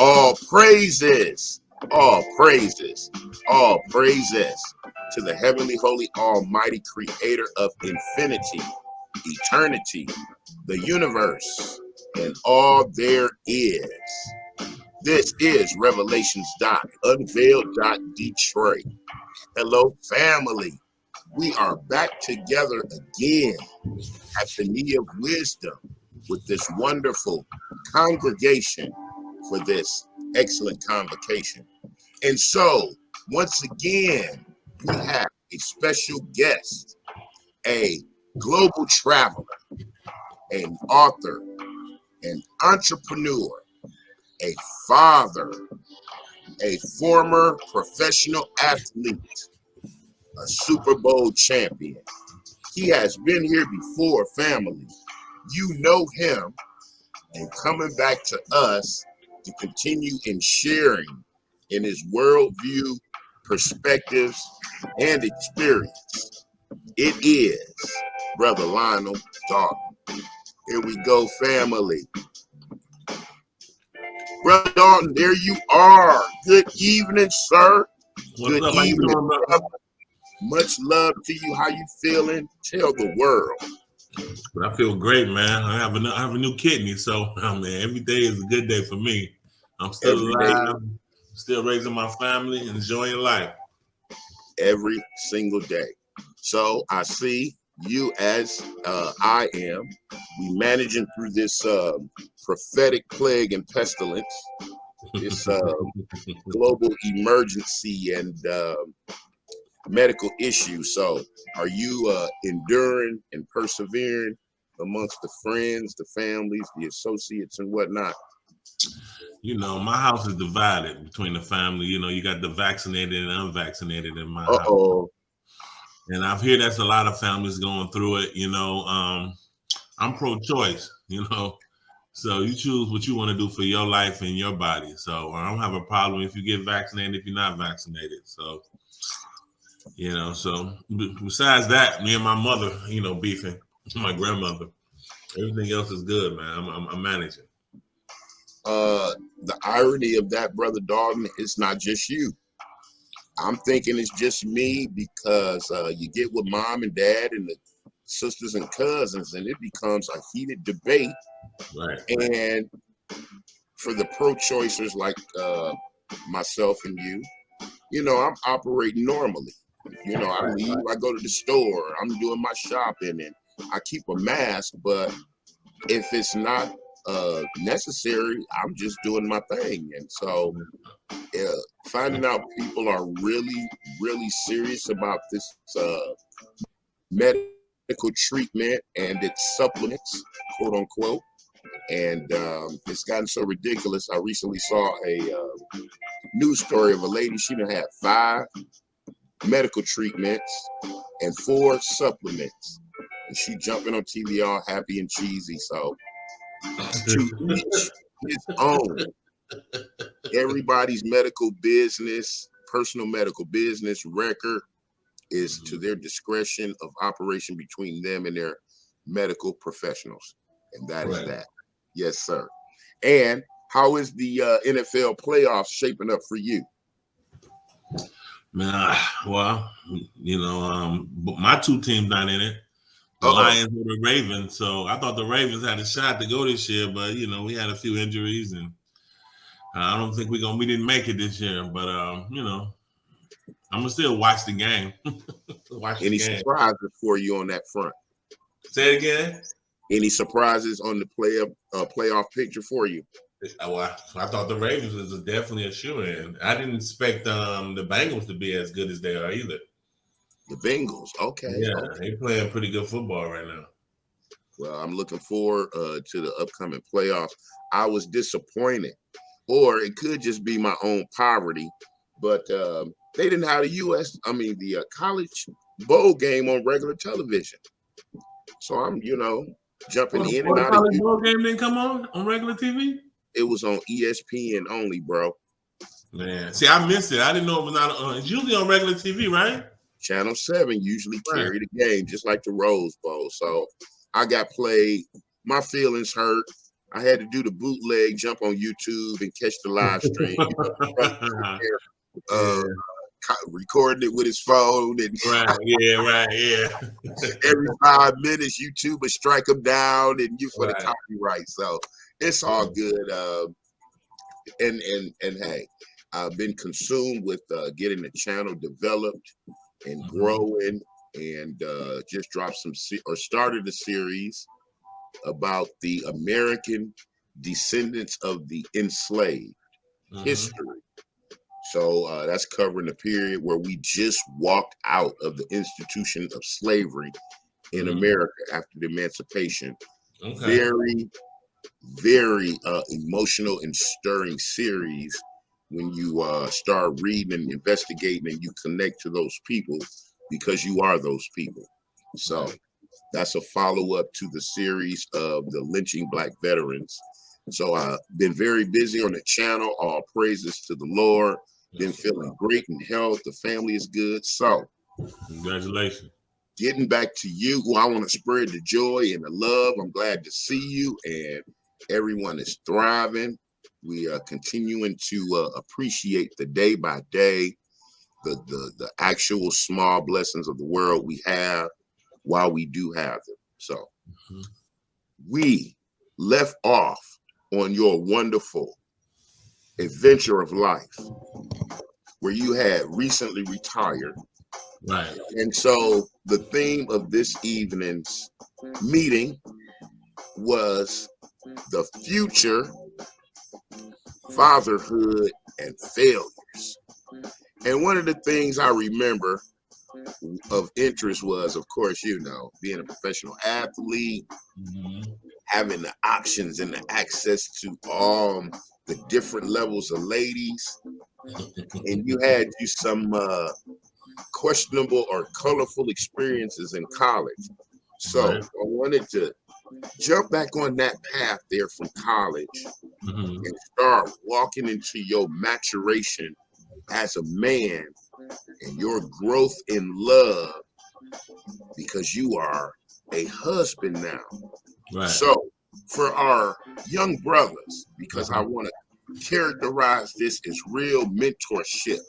All praises, all praises, all praises to the heavenly, holy, almighty creator of infinity, eternity, the universe, and all there is. This is Revelations.Unveiled. Detroit. Hello, family. We are back together again at the knee of wisdom with this wonderful congregation for this excellent convocation. And so, once again, we have a special guest, a global traveler, an author, an entrepreneur, a father, a former professional athlete, a Super Bowl champion. He has been here before, family. You know him, and coming back to us to continue in sharing in his worldview, perspectives, and experience. It is Brother Lionel Dalton. Here we go, family. Brother Dalton, there you are. Good evening, sir. What's up? Good evening, brother. Much love to you. How you feeling? Tell the world. But I feel great, man. I have a new kidney, so man, every day is a good day for me. I'm still alive, still raising my family, enjoying life. Every single day. So I see you as I am. We managing through this prophetic plague and pestilence, this global emergency and medical issue. So are you enduring and persevering amongst the friends, the families, the associates, and whatnot? You know, my house is divided between the family. You know, you got the vaccinated and unvaccinated in my house. And I've heard that's a lot of families going through it. You know, I'm pro-choice, you know. So you choose what you want to do for your life and your body. So I don't have a problem if you get vaccinated, if you're not vaccinated. So, you know, so besides that, me and my mother, you know, beefing, my grandmother. Everything else is good, man. I'm managing. The irony of that, Brother Dalton, it's not just you. I'm thinking it's just me because you get with mom and dad and the sisters and cousins, and it becomes a heated debate. Right. And for the pro-choicers like myself and you know, I'm operating normally. You know, I leave, I go to the store, I'm doing my shopping, and I keep a mask. But if it's not necessary, I'm just doing my thing. And so finding out people are really, really serious about this medical treatment and its supplements, quote unquote. And it's gotten so ridiculous. I recently saw a news story of a lady. She done had 5 medical treatments and 4 supplements. And she jumping on TV all happy and cheesy. So to each his own. Everybody's medical business, personal medical business record is to their discretion of operation between them and their medical professionals. And that is that. Yes, sir. And how is the NFL playoffs shaping up for you? Man, well, you know, my 2 teams not in it. The Lions or the Ravens. So I thought the Ravens had a shot to go this year, but you know, we had a few injuries, and I don't think we didn't make it this year. But you know, I'm gonna still watch the game. Any surprises for you on that front? Say it again. Any surprises on the playoff picture for you? Well, I thought the Ravens was definitely a shoe-in. I didn't expect the Bengals to be as good as they are either. The Bengals, okay. Yeah, okay. They're playing pretty good football right now. Well, I'm looking forward to the upcoming playoffs. I was disappointed, or it could just be my own poverty, but they didn't have the college bowl game on regular television. So I'm, you know, jumping in and out. The college bowl game didn't come on regular TV? It was on ESPN only, bro. Man, see, I missed it. I didn't know it was not on. It's usually on regular TV, right? Channel 7 usually carry the game, just like the Rose Bowl. So I got played. My feelings hurt. I had to do the bootleg, jump on YouTube and catch the live stream. You know, brother Yeah. recording it with his phone, and Right. Yeah. Right. Yeah. every 5 minutes YouTube would strike him down, and you for the Right. copyright. So it's all good. And hey, I've been consumed with getting the channel developed and growing, and just dropped started a series about the American descendants of the enslaved history. So that's covering the period where we just walked out of the institution of slavery in America after the emancipation. Okay. Very, very emotional and stirring series when you start reading and investigating and you connect to those people because you are those people. So that's a follow-up to the series of the lynching Black veterans. So I've been very busy on the channel. All praises to the Lord. Been feeling great in health. The family is good. So congratulations. Getting back to you, I want to spread the joy and the love. I'm glad to see you, and everyone is thriving. We are continuing to appreciate the day by day, the actual small blessings of the world we have while we do have them. So we left off on your wonderful adventure of life where you had recently retired. Right. And so the theme of this evening's meeting was the future, fatherhood, and failures. And one of the things I remember of interest was, of course, being a professional athlete, having the options and the access to the different levels of ladies. And you had some questionable or colorful experiences in college. So I wanted to jump back on that path there from college and start walking into your maturation as a man and your growth in love, because you are a husband now. Right. So for our young brothers, because I want to characterize this as real mentorship,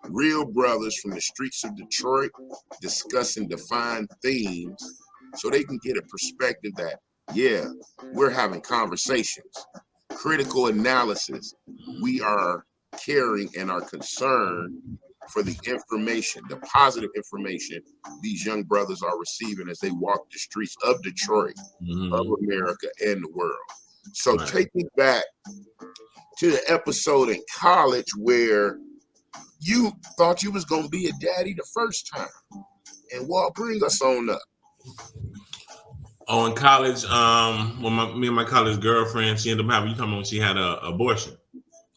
real brothers from the streets of Detroit discussing defined themes so they can get a perspective that, we're having conversations, critical analysis. We are caring and are concerned for the information, the positive information these young brothers are receiving as they walk the streets of Detroit, of America, and the world. So take me back to the episode in college where you thought you was going to be a daddy the first time. And bring us on up. Oh, in college, when me and my college girlfriend, she ended up having, she had an abortion.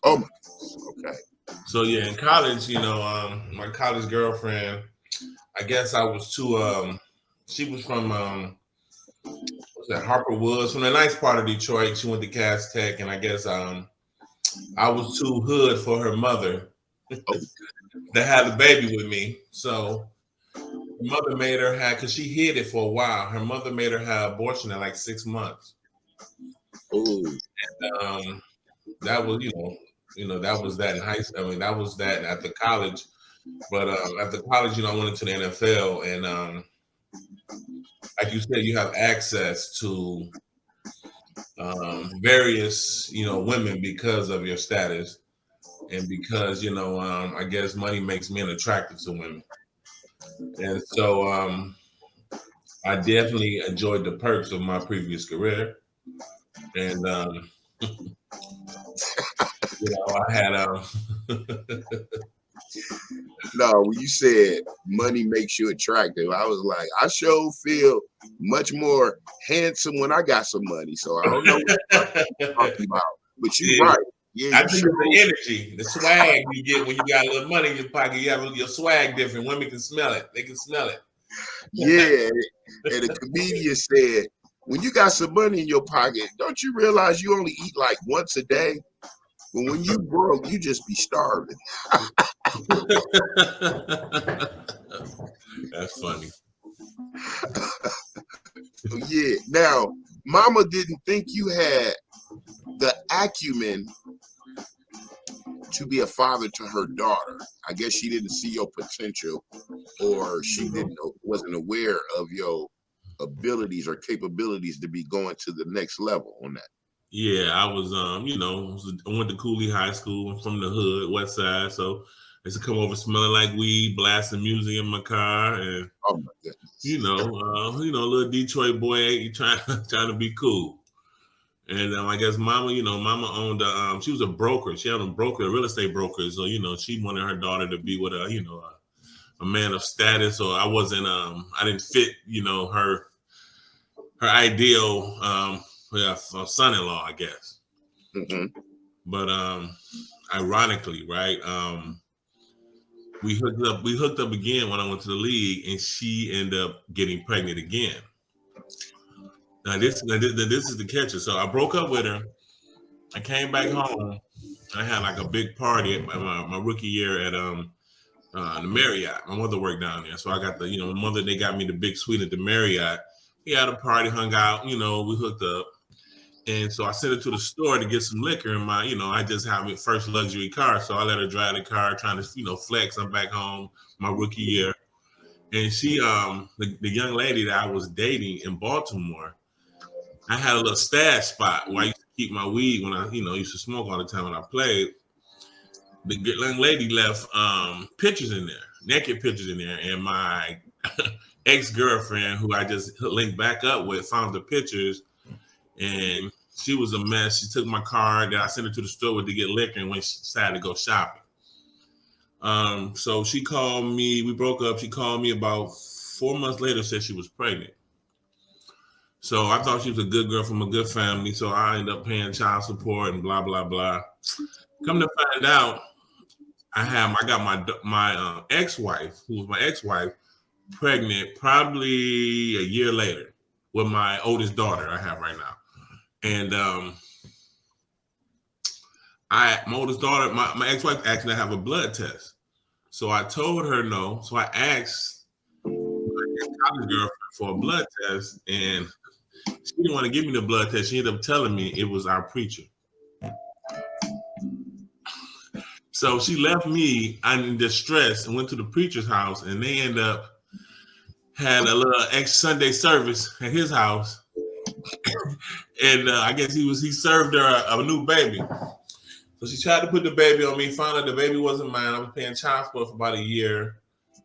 Oh my goodness. Okay. So yeah, in college, my college girlfriend, I guess I was too, she was from, what's that, Harper Woods, from the nice part of Detroit. She went to Cass Tech, and I guess I was too hood for her mother that had the baby with me. So her mother made her because she hid it for a while. Her mother made her have abortion at like 6 months. Oh. And that was, that was that in high school. I mean, that was that at the college. But at the college, I went into the NFL, and like you said, you have access to various, women because of your status, and because I guess money makes men attractive to women. And so I definitely enjoyed the perks of my previous career, and I had No, when you said money makes you attractive, I was like, I sure feel much more handsome when I got some money. So I don't know what you're talking about, but you're right. Yeah, I think the energy, the swag you get when you got a little money in your pocket, you have your swag different. Women can smell it. They can smell it. Yeah, and the comedian said, when you got some money in your pocket, don't you realize you only eat like once a day? But when you broke, you just be starving. That's funny. Yeah. Now, Mama didn't think you had the acumen to be a father to her daughter. I guess she didn't see your potential, or she wasn't aware of your abilities or capabilities to be going to the next level on that. Yeah, I was, I went to Cooley High School. I'm from the hood, West Side, so I used to come over smelling like weed, blasting music in my car, and Oh my goodness. little Detroit boy trying trying to be cool. And I guess mama owned she was a broker. She had a real estate broker. So, she wanted her daughter to be with a man of status. So I wasn't, I didn't fit, her ideal, son-in-law, I guess. Mm-hmm. But ironically, right, we hooked up again when I went to the league, and she ended up getting pregnant again. Now this is the catcher. So I broke up with her. I came back home. I had like a big party at my rookie year at the Marriott. My mother worked down there, so I got my mother. They got me the big suite at the Marriott. We had a party, hung out. We hooked up, and so I sent her to the store to get some liquor. And I just have my first luxury car, so I let her drive the car, trying to flex. I'm back home, my rookie year, and she the young lady that I was dating in Baltimore. I had a little stash spot where I used to keep my weed when I, used to smoke all the time when I played. The young lady left pictures in there, naked pictures in there, and my ex-girlfriend, who I just linked back up with, found the pictures, and she was a mess. She took my card that I sent her to the store with to get liquor, and when she decided to go shopping. So she called me. We broke up. She called me about 4 months later, said she was pregnant. So I thought she was a good girl from a good family. So I ended up paying child support and blah, blah, blah. Come to find out, I got my ex-wife, who was my ex-wife, pregnant probably a year later with my oldest daughter I have right now. And my oldest daughter, my ex-wife asked me to have a blood test. So I told her no. So I asked my ex-college girlfriend for a blood test, and she didn't want to give me the blood test. She ended up telling me it was our preacher. So she left me in distress and went to the preacher's house, and they ended up had a little ex-Sunday service at his house. And I guess he served her a new baby. So she tried to put the baby on me, found out the baby wasn't mine. I was paying child support for about a year.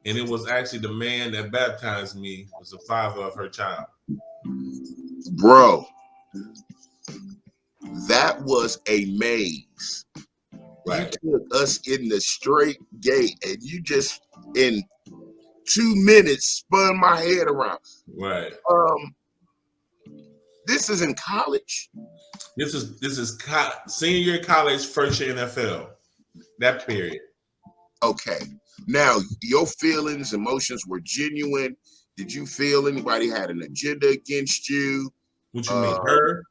And it was actually the man that baptized me was the father of her child. Bro, that was a maze. Right. You took us in the straight gate, and you just in 2 minutes spun my head around. Right. This is in college. This is senior year college, first year NFL. That period. Okay. Now, your feelings, emotions were genuine. Did you feel anybody had an agenda against you? What you mean, her?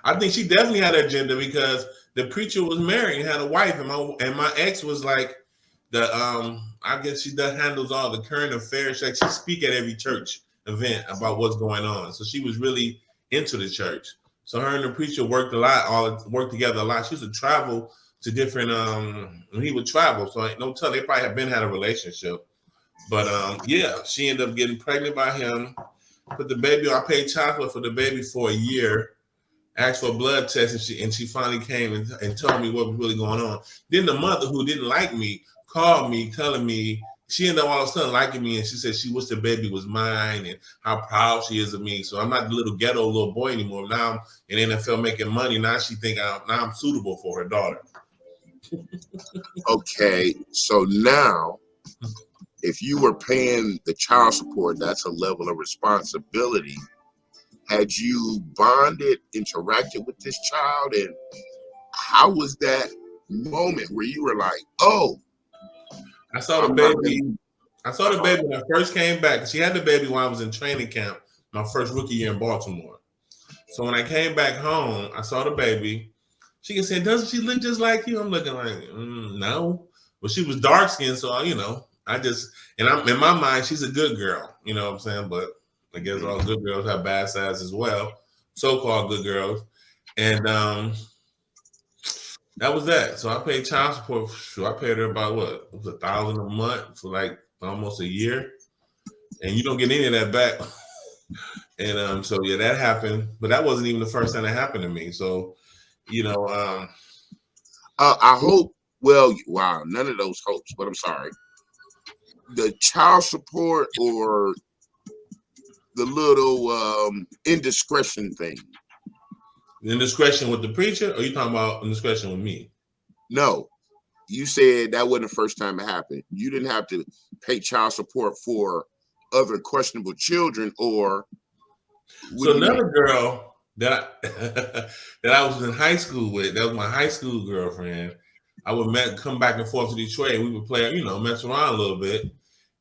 I think she definitely had an agenda because the preacher was married and had a wife, and my ex was like I guess she handles all the current affairs. Like she speak at every church event about what's going on. So she was really into the church. So her and the preacher worked together a lot. She used to travel to different when he would travel. So no tell they probably had a relationship. But yeah, she ended up getting pregnant by him. Put the baby on. I paid child support for the baby for a year. Asked for a blood test, and she finally came and told me what was really going on. Then the mother, who didn't like me, called me telling me she ended up all of a sudden liking me, and she said she wished the baby was mine and how proud she is of me. So I'm not the little ghetto little boy anymore. Now I'm in NFL making money. Now she think I'm suitable for her daughter. Okay, so now if you were paying the child support, that's a level of responsibility. Had you bonded, interacted with this child, and how was that moment where you were like, "Oh, I saw the baby. I saw the baby when I first came back. She had the baby when I was in training camp, my first rookie year in Baltimore. So when I came back home, I saw the baby. She said, "Doesn't she look just like you?" I'm looking like, no. But she was dark skinned, so I'm in my mind, she's a good girl. You know what I'm saying? But I guess all good girls have bad sides as well. So-called good girls. And that was that. So I paid child support. I paid her about what? It was $1,000 a month for like almost a year, and you don't get any of that back. And so yeah, that happened, but that wasn't even the first time that happened to me. So, you know, I hope. Well, wow, none of those hopes. But I'm sorry. The child support or the little indiscretion thing. indiscretion with the preacher, or you talking about indiscretion with me? No, you said that wasn't the first time it happened. You didn't have to pay child support for other questionable children, or what So do you mean? another girl that I, that I was in high school with, that was my high school girlfriend. I would come back and forth to Detroit, and we would play, mess around a little bit.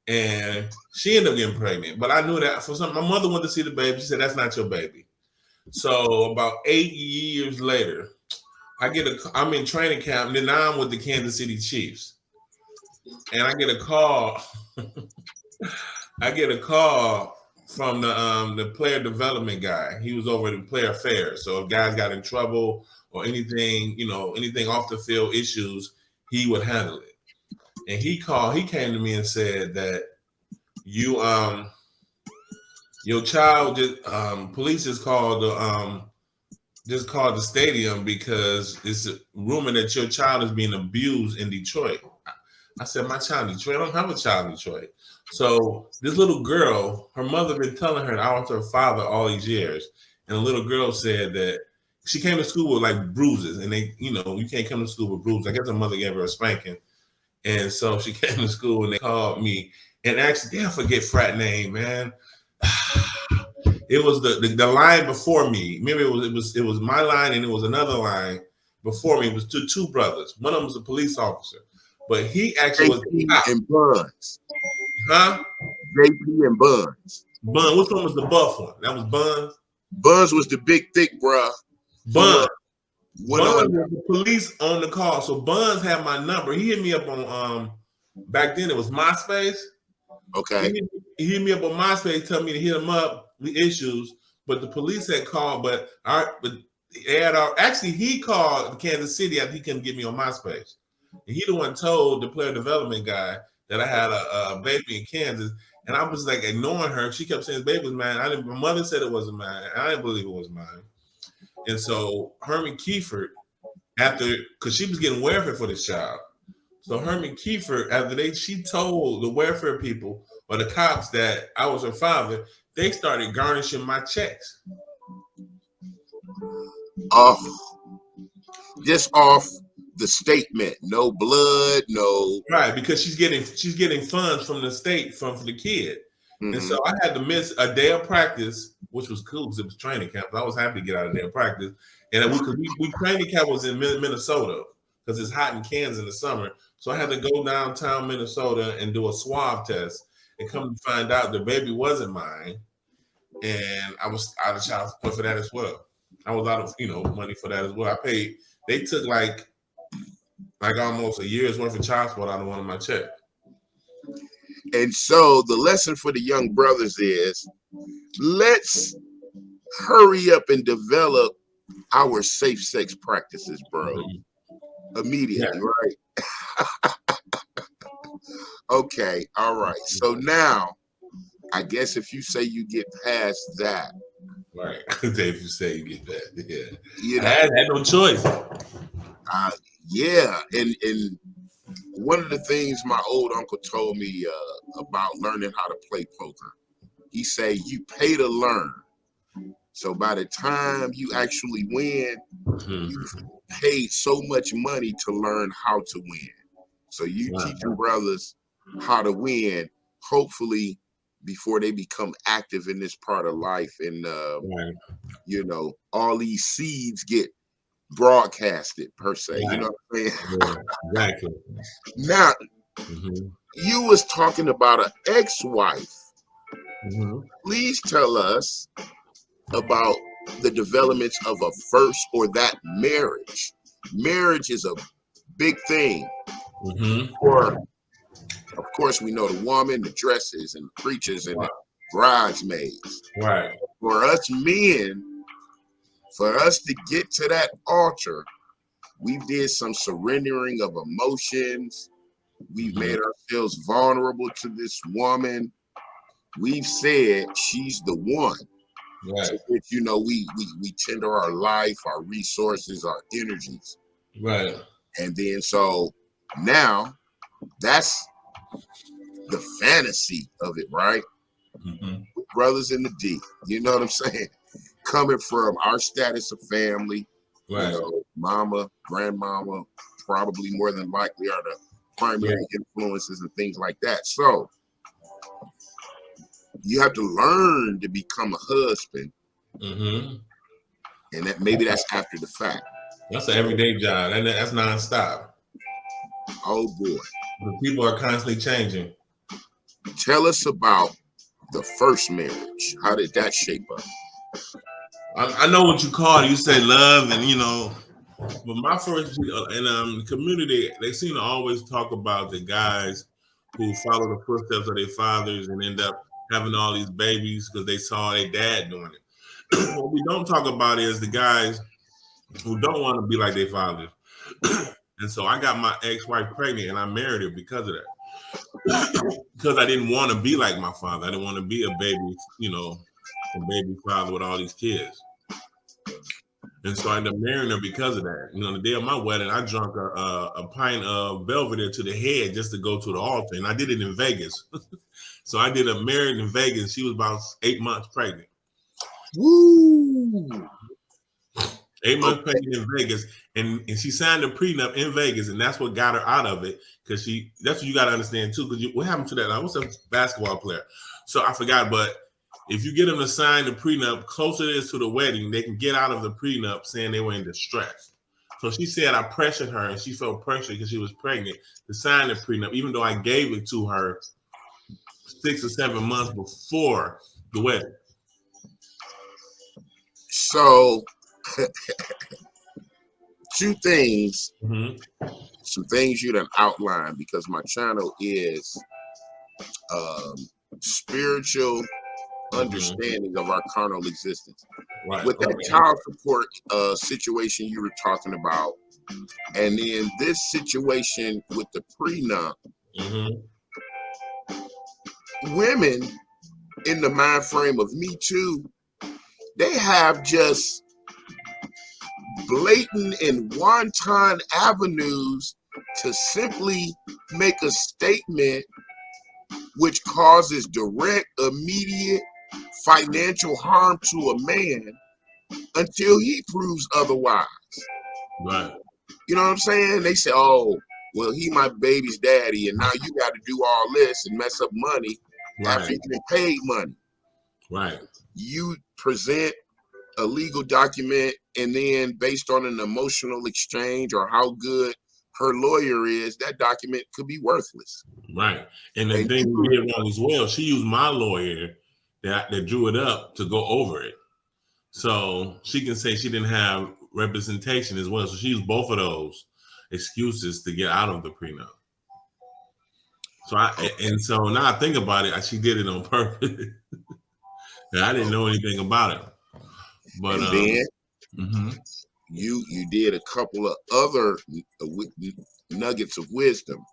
And she ended up getting pregnant. But I knew that for something. My mother went to see the baby. She said, "That's not your baby." So about 8 years later, I'm in training camp, and then now I'm with the Kansas City Chiefs. And I get a call. I get a call from the player development guy. He was over the player affairs. So if guys got in trouble or anything, anything off the field issues, he would handle it. And he came to me and said that your child police just called the stadium because it's a rumor that your child is being abused in Detroit. I said, my child in Detroit? I don't have a child in Detroit. So this little girl, her mother been telling her that I was her father all these years. And the little girl said that she came to school with like bruises, and you can't come to school with bruises. I guess her mother gave her a spanking. And so she came to school and they called me and actually, I forget frat name, man. It was the line before me. Maybe it was my line and it was another line before me. It was two brothers. One of them was a police officer, but he actually was JP and Buns. huh? JP and Buns. Bun. Which one was the buff one? That was Buns. Buns was the big thick bruh who Buns. went Buns on. was the police on the call. So Buns had my number. He hit me up on back then it was MySpace. Okay. He hit me up on MySpace, telling me to hit him up the issues, but the police had called. Actually he called Kansas City after he couldn't get me on MySpace. And he the one told the player development guy that I had a baby in Kansas, and I was like ignoring her. She kept saying baby was mine. My mother said it wasn't mine. I didn't believe it was mine. And so Herman Kiefer, because she was getting welfare for this child. So Herman Kiefer, she told the welfare people or the cops that I was her father, they started garnishing my checks. Just off the statement, no blood, no. Right, because she's getting funds from the state for the kid. Mm-hmm. And so I had to miss a day of practice, which was cool because it was training camp. I was happy to get out of day of practice. And we training camp was in Minnesota because it's hot in Kansas in the summer. So I had to go downtown Minnesota and do a swab test and come to find out the baby wasn't mine. And I was out of child support for that as well. I was out of, money for that as well. They took like almost a year's worth of child support out of one of my checks. And so the lesson for the young brothers is let's hurry up and develop our safe sex practices, bro. Mm-hmm. Immediately, right? Okay, all right. So now, I guess if you say you get past that. Right. If you say you get that, yeah. I had no choice. Yeah, and one of the things my old uncle told me about learning how to play poker, he said you pay to learn. So by the time you actually win, you've paid so much money to learn how to win. So you teach your brothers how to win, hopefully before they become active in this part of life, and all these seeds get broadcasted per se. Right. You know what I'm saying? Yeah, exactly. Now, you was talking about an ex-wife. Please tell us about the developments of a first or that marriage. Marriage is a big thing. Of course, we know the woman, the dresses, and the preachers, and the bridesmaids. Right. For us men, For us to get to that altar, we did some surrendering of emotions. We've made ourselves vulnerable to this woman. We've said she's the one. Right. To which, you know, we tender our life, our resources, our energies. Right. And then so now that's the fantasy of it, right? Brothers in the D, you know what I'm saying? Coming from our status of family, Right. you know, mama, grandmama, probably more than likely are the primary influences and things like that. So you have to learn to become a husband, and that maybe that's after the fact. That's an everyday job, and that's nonstop. Oh boy, The people are constantly changing. Tell us about the first marriage. How did that shape up? I know what you call it. You say love, and you know, but my first in the community, they seem to always talk about the guys who follow the footsteps of their fathers and end up having all these babies because they saw their dad doing it. What we don't talk about is the guys who don't want to be like their fathers. And so I got my ex-wife pregnant, and I married her because of that. Because I didn't want to be like my father. I didn't want to be a baby, you know, a baby father with all these kids. And so I ended up marrying her because of that. You know, the day of my wedding, I drank a pint of Belvedere to the head just to go to the altar. And I did it in Vegas. So I did a married in Vegas. She was about 8 months pregnant. Woo! 8 months pregnant in Vegas. And she signed a prenup in Vegas. And that's what got her out of it. Because that's what you got to understand too. Because what happened to that? I was a basketball player. So I forgot, but if you get them to sign the prenup closer it is to the wedding, they can get out of the prenup saying they were in distress. So she said I pressured her, and she felt pressured because she was pregnant to sign the prenup, even though I gave it to her 6 or 7 months before the wedding. So, two things, some things you done outlined, because my channel is spiritual understanding of our carnal existence. Right. With that child support situation you were talking about, and then this situation with the prenup, women in the mind frame of Me Too, they have just blatant and wanton avenues to simply make a statement which causes direct, immediate financial harm to a man until he proves otherwise. Right. You know what I'm saying? They say, oh, well, he my baby's daddy, and now you got to do all this and mess up money after you get paid money. Right. You present a legal document, and then based on an emotional exchange or how good her lawyer is, that document could be worthless. Right. And the thing we did wrong as well, she used my lawyer that drew it up to go over it. So she can say she didn't have representation as well. So she used both of those excuses to get out of the prenup. So now I think about it, she did it on purpose. I didn't know anything about it. But and then you did a couple of other nuggets of wisdom.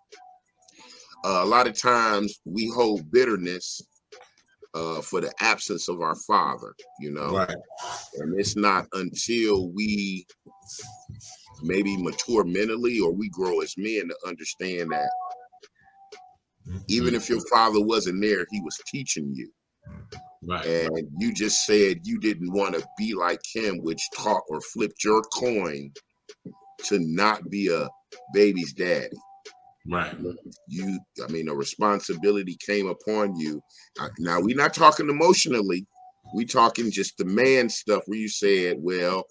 A lot of times we hold bitterness for the absence of our father, you know, right. And it's not until we maybe mature mentally or we grow as men to understand that even if your father wasn't there, he was teaching you. Right. And you just said you didn't want to be like him, which taught or flipped your coin to not be a baby's daddy. Right. A responsibility came upon you. Now, we're not talking emotionally. We talking just the man stuff where you said, well,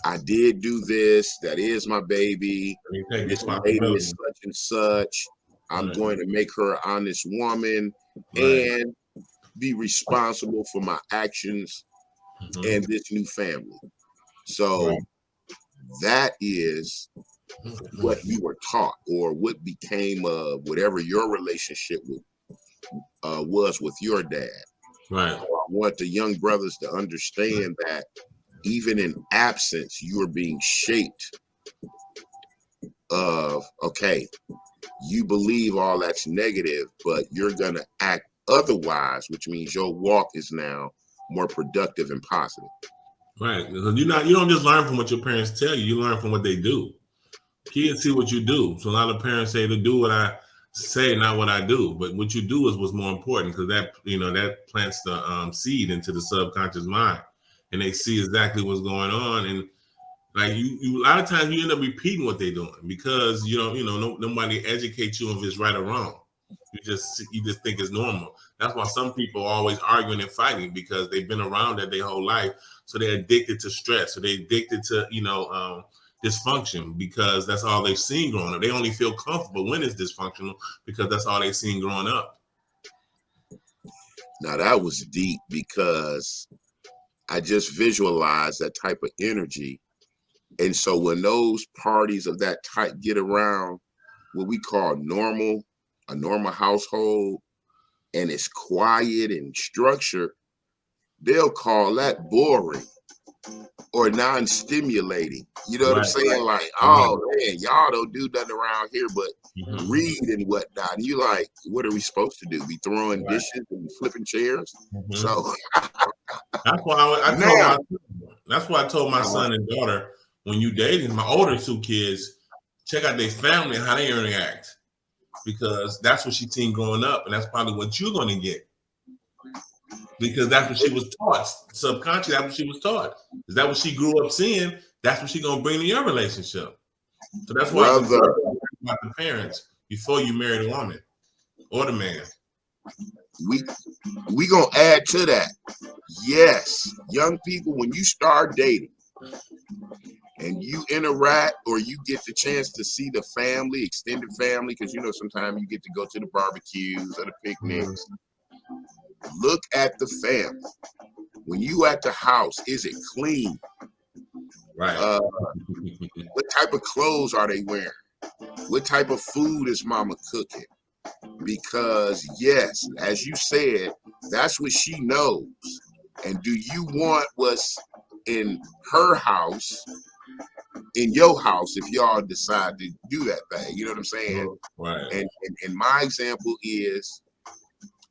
I did do this. That is my baby. This lady is such and such. I'm going to make her an honest woman and be responsible for my actions and this new family. So that is what you were taught, or what became whatever your relationship was with your dad. Right. So I want the young brothers to understand that even in absence, you are being shaped of, okay, you believe all that's negative, but you're going to act otherwise, which means your walk is now more productive and positive. Right. Because you don't just learn from what your parents tell you, you learn from what they do. Kids see what you do. So a lot of parents say to do what I say, not what I do. But what you do is what's more important, because that plants the seed into the subconscious mind, and they see exactly what's going on. And like you a lot of times you end up repeating what they're doing because nobody educates you if it's right or wrong. You just think it's normal. That's why some people are always arguing and fighting, because they've been around that their whole life. So they're addicted to stress. So they're addicted to dysfunction, because that's all they've seen growing up. They only feel comfortable when it's dysfunctional because that's all they've seen growing up. Now that was deep, because I just visualized that type of energy. And so when those parties of that type get around what we call a normal household, and it's quiet and structured, they'll call that boring or non-stimulating. You know what I'm saying? Like, oh man, y'all don't do nothing around here but read and whatnot. And you like, what are we supposed to do? Be throwing dishes and flipping chairs? So that's why I told my son and daughter, when you dating my older two kids, check out their family and how they interact, because that's what she's seen growing up, and that's probably what you're going to get, because that's what she was taught subconsciously. That's what she was taught. Is that what she grew up seeing? That's what she's going to bring to your relationship. So that's why it's important about the parents before you marry the woman or the man. We gonna add to that. Yes, young people, when you start dating and you interact, or you get the chance to see the family, extended family, because sometimes you get to go to the barbecues or the picnics. Look at the family. When you at the house, is it clean? Right. What type of clothes are they wearing? What type of food is mama cooking? Because yes, as you said, that's what she knows. And do you want what's in her house in your house if y'all decide to do that thing? You know what I'm saying? Right. And my example is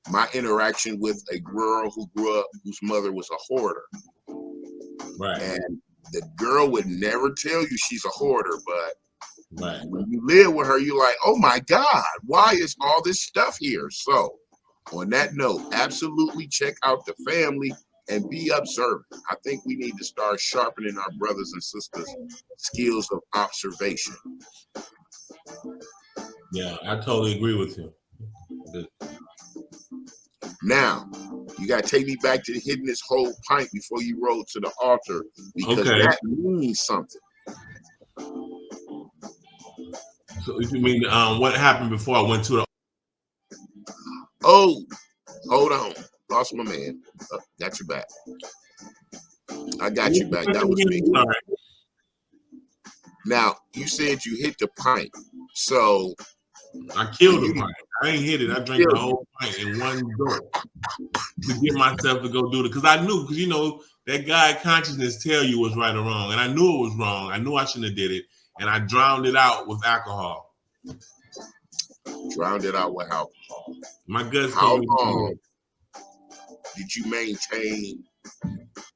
my interaction with a girl who grew up, whose mother was a hoarder. Right. And the girl would never tell you she's a hoarder, but right. when you live with her, you're like, oh my God, why is all this stuff here? So on that note, absolutely check out the family and be observant. I think we need to start sharpening our brothers and sisters' skills of observation. Yeah, I totally agree with you. Now, you got to take me back to hitting this whole pint before you roll to the altar, because that means something. So you mean what happened before I went to the... Oh, hold on. Lost my man. Got you back. I got you back. That was me. All right. Now, you said you hit the pint. So I killed the pint. I ain't hit it. I drank the whole pint in one go to get myself to go do it. Because I knew, that God consciousness tell you what's right or wrong. And I knew it was wrong. I knew I shouldn't have did it. And I drowned it out with alcohol. Drowned it out with alcohol. My guts. How long did you maintain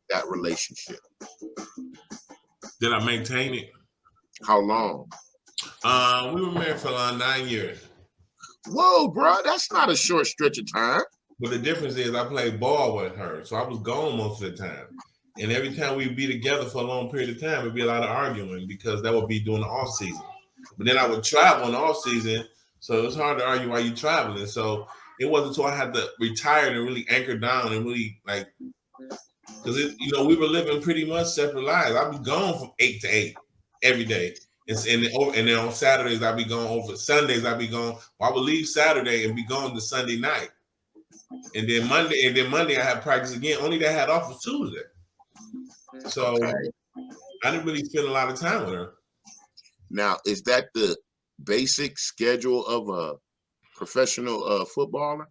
that relationship? Did I maintain it? How long? We were married for 9 years. Whoa, bro, that's not a short stretch of time. But the difference is I played ball with her, so I was gone most of the time. And every time we'd be together for a long period of time, it'd be a lot of arguing, because that would be during the off season. But then I would travel in the off season, so it was hard to argue while you're traveling. So it wasn't until I had to retire and really anchor down and really because we were living pretty much separate lives. I'd be gone from 8 to 8 every day. And then on Saturdays, I'd be gone over. Sundays, I'd be gone. Well, I would leave Saturday and be gone to Sunday night. And then Monday, I had practice again. Only that I had off was Tuesday. So I didn't really spend a lot of time with her. Now, is that the basic schedule of a professional footballer?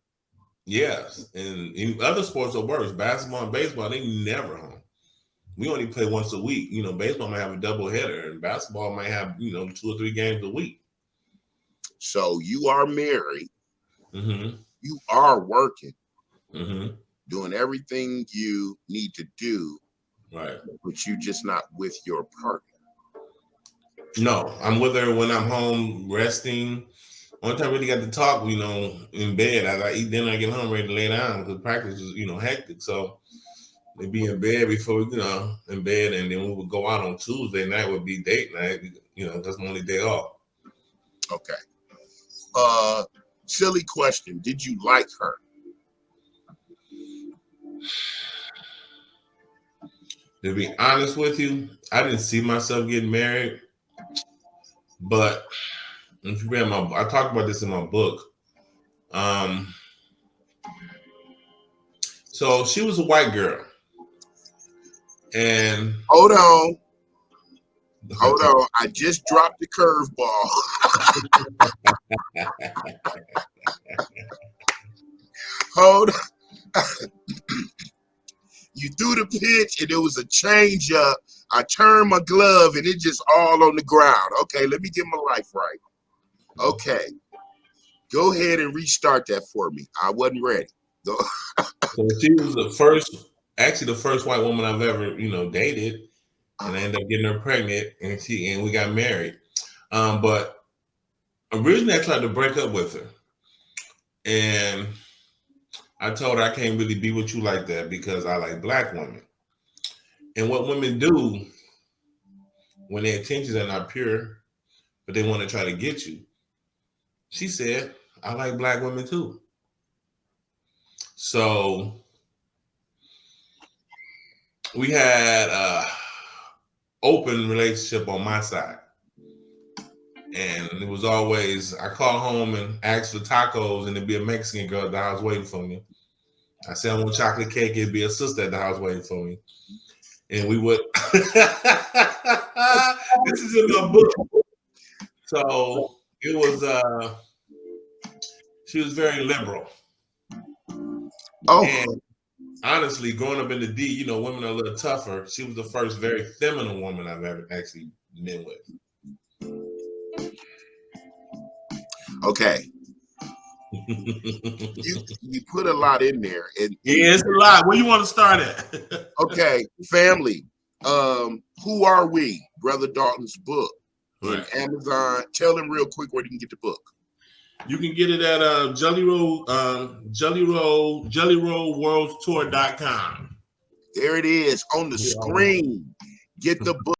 Yes. And in other sports are worse. Basketball and baseball, they never home. we only play once a week. You know, baseball might have a double header, and basketball might have 2 or 3 games a week. So you are married. Mm-hmm. You are working, doing everything you need to do, right? But you just not with your partner. No, I'm with her when I'm home resting. One time we really got to talk, in bed. As I eat dinner, I get home ready to lay down because practice is, hectic. So we'd be in bed before, in bed, and then we would go out on Tuesday night. Would be date night, that's my only day off. Okay. Silly question. Did you like her? To be honest with you, I didn't see myself getting married, but if you read I talked about this in my book. So she was a white girl, and hold on, I just dropped the curveball. Hold on. You threw the pitch and it was a change up. I turned my glove and it just all on the ground. Okay, let me get my life right. Okay, go ahead and restart that for me. I wasn't ready. Go. So she was the first white woman I've ever, dated, and I ended up getting her pregnant, and we got married. But originally I tried to break up with her, and I told her I can't really be with you like that because I like black women. And what women do when their intentions are not pure, but they want to try to get you. She said, I like black women too. So we had an open relationship on my side. And it was always, I call home and ask for tacos, and it'd be a Mexican girl at the house waiting for me. I said I want chocolate cake, it'd be a sister at the house waiting for me. And we would, this is in my book. So it was, she was very liberal. Oh. And honestly, growing up in the D, women are a little tougher. She was the first very feminine woman I've ever actually been with. Okay. you put a lot in there. Yeah, it's a lot. Where you want to start at? Okay, family. Who Are We? Brother Dalton's book in Amazon. Tell them real quick where you can get the book. You can get it at JELLYROLL worldstour.com. There it is on the screen. Get the book.